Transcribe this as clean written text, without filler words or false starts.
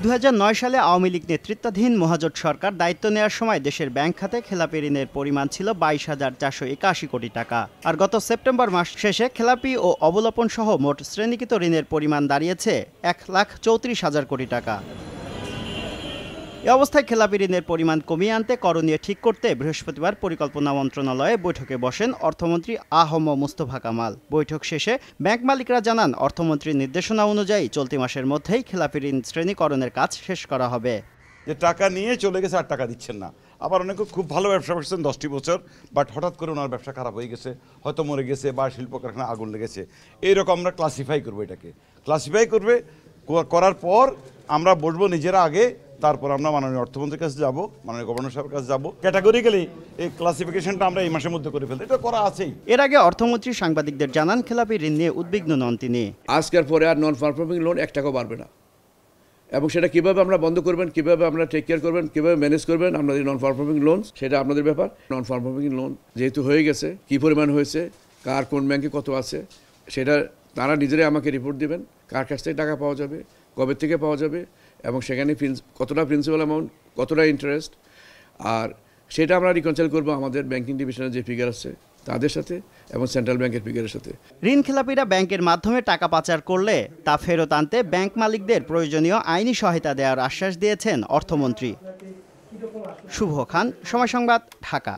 ২০০৯ সালে আওয়ামী লীগ নেতৃত্বাধীন মহাজোট সরকার দায়িত্ব নেওয়ার সময় দেশের ব্যাংক খাতে খেলাপি ঋণের পরিমাণ ছিল ২২,৪৮১ কোটি টাকা। আর গত সেপ্টেম্বর মাস শেষে খেলাপি ও অবলোপন সহ মোট শ্রেণীকৃত ঋণের পরিমাণ দাঁড়িয়েছে ১,৩৪,০০০ কোটি টাকা। এ অবস্থায় খেলাপি ঋণের পরিমাণ কমিয়ে আনতে করণীয় ঠিক করতে বৃহস্পতিবার পরিকল্পনা মন্ত্রণালয়ে বৈঠকে বসেন অর্থমন্ত্রী আ.হ.ম মুস্তফা কামাল। বৈঠক শেষে ব্যাংক মালিকরা জানান, অর্থমন্ত্রীর নির্দেশনা অনুযায়ী চলতি মাসের মধ্যেই খেলাপি ঋণ শ্রেণীকরণের কাজ শেষ করা হবে। যে টাকা নিয়ে চলে গেছে আর টাকা দিচ্ছেন না, আবার অনেকে খুব ভালো ব্যবসা করছেন 10টি বছর, বাট হঠাৎ করে ওনার ব্যবসা খারাপ হয়ে গেছে, হয়তো মরে গেছে বা শিল্প কারখানা আগুন লেগেছে, এইরকম আমরা ক্লাসিফাই করবো। এটাকে ক্লাসিফাই করার পর আমরা বসবো নিজেরা আগে, তারপর আমরা মাননীয় অর্থমন্ত্রীর কাছে যাব, মাননীয় গভর্নর সাহেবের কাছে যাব। ক্যাটাগরিক্যালি এই ক্লাসিফিকেশনটা আমরা এই মাসের মধ্যে করে ফেলতে, এটা করা আছেই। এর আগে অর্থমন্ত্রী সাংবাদিকদের জানান, খেলাপি ঋণ নিয়ে উদ্বিগ্ন নন তিনি। আজকের পরে আর নন পারফর্মিং লোন 1 টাকাও বাড়বে না, এবং সেটা কীভাবে আমরা বন্ধ করবেন, কীভাবে আমরা টেক কেয়ার করবেন, কীভাবে ম্যানেজ করবেন আপনাদের নন পারফর্মিং লোন, সেটা আপনাদের ব্যাপার। নন পারফর্মিং লোন যেহেতু হয়ে গেছে, কী পরিমাণ হয়েছে, কার কোন ব্যাংকে কত আছে, সেটা তারা নিজেরাই আমাকে রিপোর্ট দেবেন, কার কাছ থেকে টাকা পাওয়া যাবে, কবে থেকে পাওয়া যাবে, এবং সেখানে কতটা প্রিন্সিপাল অ্যামাউন্ট, কতটা ইন্টারেস্ট, আর সেটা আমরা রিকনসাইল করবো আমাদের ব্যাংকিং ডিভিশনের যে ফিগার আছে তাদের সাথে এবং সেন্ট্রাল ব্যাংকের ফিগারের সাথে। ঋণ খেলাপিরা ব্যাংকের মাধ্যমে টাকা পাচার করলে তা ফেরত আনতে ব্যাংক মালিকদের প্রয়োজনীয় আইনি সহায়তা দেওয়ার আশ্বাস দিয়েছেন অর্থমন্ত্রী। শুভ খান, সময় সংবাদ, ঢাকা।